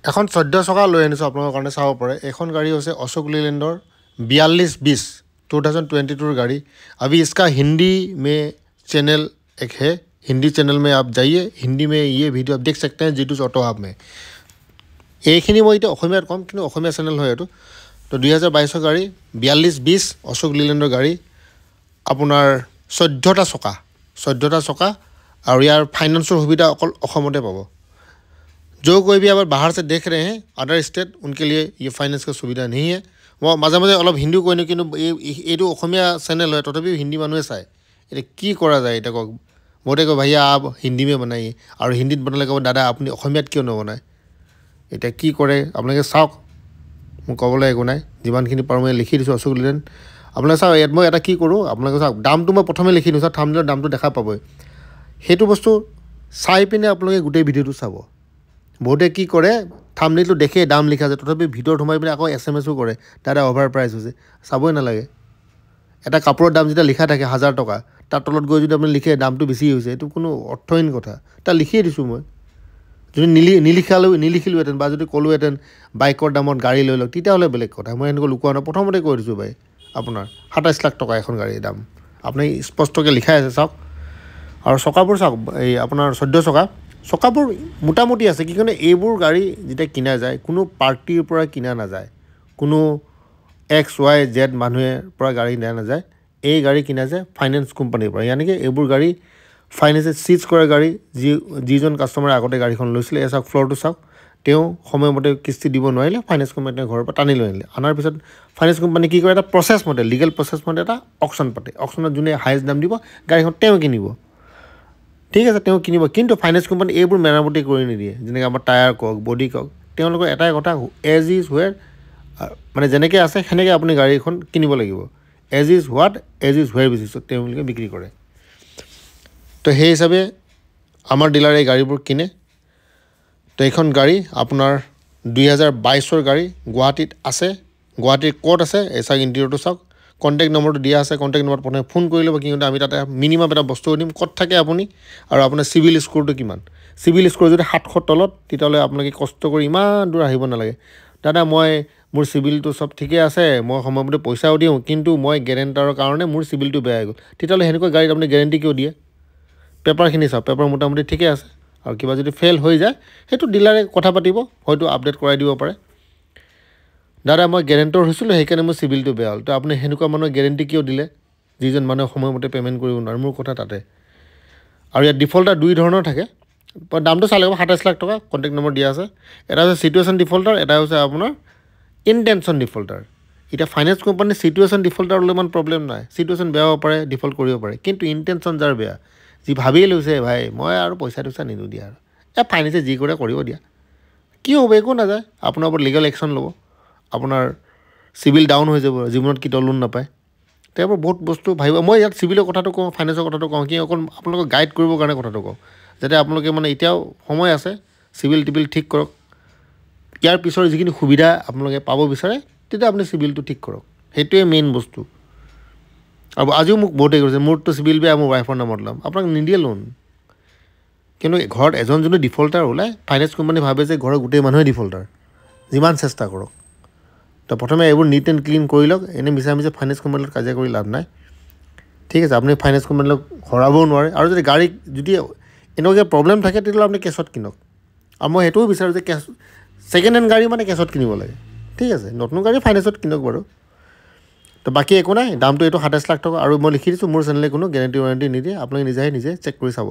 এখন 14 চকা লৈ আনিছোঁ আপোনালোকৰ কাৰণে চাব পাৰে। এখন গাড়ী হৈছে अशोक लीलैंडर 4220 2022 गाड़ी। अभी इसका हिंदी में चैनल एक है, हिंदी चैनल में आप जाइए, हिंदी में ये वीडियो आप देख सकते हैं G2 ऑटो हब में। এইখিনি মই এতিয়া অসমীয়াত কম, কিন্তু অসমীয়া চেনেল হয় এইটো। তো 2022 গাড়ী 4220 अशोक लीलैंडर गाड़ी, আপোনাৰ 14টা চকা আৰু ইয়াৰ ফাইনেন্সৰ সুবিধা অকল অসমতে পাব। जो कोई भी अगर बाहर से देख रहे हैं अदर स्टेट, उनके लिए ये फाइनेंस का सुविधा नहीं है। मैं माजे माजे अलग हिंदी कोई नहीं, কিন্তু এইটো অসমীয়া চেনেল হয়, তথাপিও হিন্দী মানুহে চায়। এতিয়া কি কৰা যায় এতিয়া কওক। বহুতে কয় ভাইয়া आप हिंदी में बनाइए, আৰু হিন্দীত বনালে ক'ব দাদা আপুনি অসমীয়াত কিয় নবনায়। এতিয়া কি কৰে আপোনালোকে চাওক, মোক ক'বলৈ একো নাই। যিমানখিনি পাৰোঁ মই লিখি দিছোঁ अशोक लीलैंड। আপোনালোকে চাওক, ইয়াত মই এটা কি কৰোঁ, আপোনালোকে চাওক দামটো মই প্ৰথমে লিখি দিছোঁ, থাম্বনেইলৰ দামটো দেখা পাবই। সেইটো বস্তু চাই পিনে আপোনালোকে গোটেই ভিডিঅ'টো চাব। বহুতে কি কৰে থাম্বনেইলটো দেখে দাম লিখা আছে, তথাপি ভিতৰত সোমাই পিনে আকৌ SMS কৰে দাদা অভাৰ প্ৰাইচ হৈছে। চাবই নালাগে। এটা কাপোৰৰ দাম যেতিয়া লিখা থাকে 1000 টকা, তাৰ তলত গৈ যদি আপুনি লিখে দামটো বেছি হৈছে, এইটো কোনো অৰ্থহীন কথা। তাৰ লিখিয়ে দিছোঁ মই। যদি নিলিখিলোহেঁতেন বা যদি ক'লোহেঁতেন বাইকৰ দামত গাড়ী লৈ লওক, তেতিয়াহ'লে বেলেগ কথা। মই এনেকৈ লুকোৱা নাই, প্ৰথমতে কৈ দিছোঁ ভাই আপোনাৰ 27 লাখ টকা এখন গাড়ীৰ দাম। আপুনি স্পষ্টকৈ লিখাই আছে চাওক। আৰু চকাবোৰ চাওক, এই আপোনাৰ 14 চকাবোৰ মোটামুটি আছে। কি কাৰণে এইবোৰ গাড়ী যেতিয়া কিনা যায়, কোনো পাৰ্টিৰ পৰা কিনা নাযায়, কোনো XYZ মানুহে পৰা গাড়ী কিনা নাযায়। এই গাড়ী কিনা যায় ফাইনেন্স কোম্পানীৰ পৰা। ইয়ানি কি এইবোৰ গাড়ী ফাইনেন্সে চিজ কৰা গাড়ী। যিজন কাষ্টমাৰে আগতে গাড়ীখন লৈছিলে, এই চাওক ফ্ল'ৰটো চাওক, তেওঁ সময়মতে কিস্তি দিব নোৱাৰিলে, ফাইনেন্স কোম্পানীয়ে ঘৰৰ পৰা টানি লৈ আনিলে। অনাৰ পিছত ফাইনেন্স কোম্পানী কি কৰে, এটা প্ৰচেছ মতে, লিগেল প্ৰচেছ মতে এটা অকশ্যন পাতে। অকশ্যনত যোনে হাইয়েষ্ট দাম দিব গাড়ীখন তেওঁ কিনিব। ঠিক আছে, তেওঁ কিনিব, কিন্তু ফাইনেন্স কোম্পানী এইবোৰ মেৰামতি কৰি নিদিয়ে। যেনেকৈ আমাৰ টায়াৰ কওক, বডি কওক, তেওঁলোকৰ এটাই কথা, এজ ইজ হুৱেৰ, মানে যেনেকৈ আছে সেনেকৈ আপুনি গাড়ীখন কিনিব লাগিব। As is what, as is where বেচিছত তেওঁলোকে বিক্ৰী কৰে। তো সেই হিচাপে আমাৰ ডিলাৰে এই গাড়ীবোৰ কিনে। তো এইখন গাড়ী আপোনাৰ 2022 গাড়ী, গুৱাহাটীত আছে। গুৱাহাটীৰ ক'ত আছে এই চাওক, ইণ্টেৰিয়ৰটো চাওক, কণ্টেক্ট নম্বৰটো দিয়া আছে। কণ্টেক্ট নম্বৰত প্ৰথমে ফোন কৰি ল'ব, কিন্তু আমি তাতে মিনিমাম এটা বস্তু দিম, ক'ত থাকে আপুনি আৰু আপোনাৰ চিভিল স্ক'ৰটো কিমান। চিভিল স্ক'ৰ যদি 700 তলত, তেতিয়াহ'লে আপোনালোকে কষ্ট কৰি ইমান দূৰ আহিব নালাগে। দাদা মোৰ চিভিলটো চব ঠিকে আছে, মই সময়মতে পইচাও দিওঁ, কিন্তু মই গেৰেণ্টাৰৰ কাৰণে মোৰ চিভিলটো বেয়া হৈ গ'ল। তেতিয়াহ'লে সেনেকুৱা গাড়ীত আপুনি গেৰেণ্টি কিয় দিয়ে। পেপাৰখিনি চাওক, পেপাৰ মোটামুটি ঠিকে আছে। আৰু কিবা যদি ফেইল হৈ যায়, সেইটো ডিলাৰে কথা পাতিব, হয়তো আপডেট কৰাই দিব পাৰে। দাদা মই গেৰেণ্টৰ হৈছিলোঁ, সেইকাৰণে মোৰ চিভিলটো বেয়া হ'ল। তো আপুনি সেনেকুৱা মানুহৰ গেৰেণ্টি কিয় দিলে, যিজন মানুহে সময়মতে পে'মেণ্ট কৰিব নোৱাৰে। মোৰ কথা তাতে। আৰু ইয়াত ডিফল্টাৰ 2 ধৰণৰ থাকে। দামটো চালে 27 লাখ টকা, কণ্টেক্ট নম্বৰ দিয়া আছে। এটা হৈছে ছিটুৱেশ্যন ডিফল্টাৰ, এটা হৈছে আপোনাৰ ইনটেনশ্যন ডিফল্টাৰ। এতিয়া ফাইনেন্স কোম্পানীৰ ছিটুৱেশ্যন ডিফল্টাৰলৈ ইমান প্ৰব্লেম নাই, ছিটুৱেশ্যন বেয়া হ'ব পাৰে, ডিফল্ট কৰিব পাৰে। কিন্তু ইনটেনশ্যন যাৰ বেয়া, যি ভাবিয়ে লৈছে ভাই মই আৰু পইচা নিদিওঁ দিয়া, আৰু ফাইনেন্সে যি কৰে কৰিব দিয়া, কি হ'ব একো নাযায়। আপোনাৰ ওপৰত লিগেল একশ্যন ল'ব, আপোনাৰ চিভিল ডাউন হৈ যাব, জীৱনত কেতিয়াও লোন নাপায়। তেওঁবোৰ বহুত বস্তু ভাবিব। মই ইয়াত চিভিলৰ কথাটো কওঁ, ফাইনেন্সৰ কথাটো কওঁ, কি অকল আপোনালোকক গাইড কৰিবৰ কাৰণে কথাটো কওঁ, যাতে আপোনালোকে মানে এতিয়াও সময় আছে, চিভিল টিভিল ঠিক কৰক। ইয়াৰ পিছৰ যিখিনি সুবিধা আপোনালোকে পাব বিচাৰে, তেতিয়া আপুনি চিভিলটো ঠিক কৰক। সেইটোৱে মেইন বস্তু। আৰু আজিও মোক বহুতে কৈছে মোৰতো চিভিল বেয়া, মোৰ ৱাইফৰ নামত ল'ম। আপোনাক নিদিয়ে লোন। কিন্তু ঘৰত এজন যদি ডিফল্টাৰ ওলায়, ফাইনেন্স কোম্পানী ভাবে যে ঘৰৰ গোটেই মানুহে ডিফল্টাৰ। যিমান চেষ্টা কৰক, তো প্ৰথমে এইবোৰ নিট এণ্ড ক্লিন কৰি লওক। এনেই মিছা ফাইনেন্স কোম্পানীৰ লগত কাজিয়া কৰি লাভ নাই। ঠিক আছে, আপুনি ফাইনেন্স কোম্পানীৰ লগত হৰাবও নোৱাৰে। আৰু যদি গাড়ী যদি এনেকুৱা প্ৰব্লেম থাকে, তেতিয়াহ'লে আপুনি কেছত কিনক। আৰু মই সেইটোও বিচাৰোঁ যে ছেকেণ্ড হেণ্ড গাড়ী মানে কেছত কিনিব লাগে। ঠিক আছে, নতুন গাড়ী ফাইনেন্সত কিনক বাৰু। তো বাকী একো নাই, দামটো এইটো 27 লাখ টকা। আৰু মই লিখি দিছোঁ, মোৰ চেনেলে কোনো গেৰেণ্টি ৱাৰেণ্টি নিদিয়ে, আপোনালোকে নিজে চেক কৰি চাব।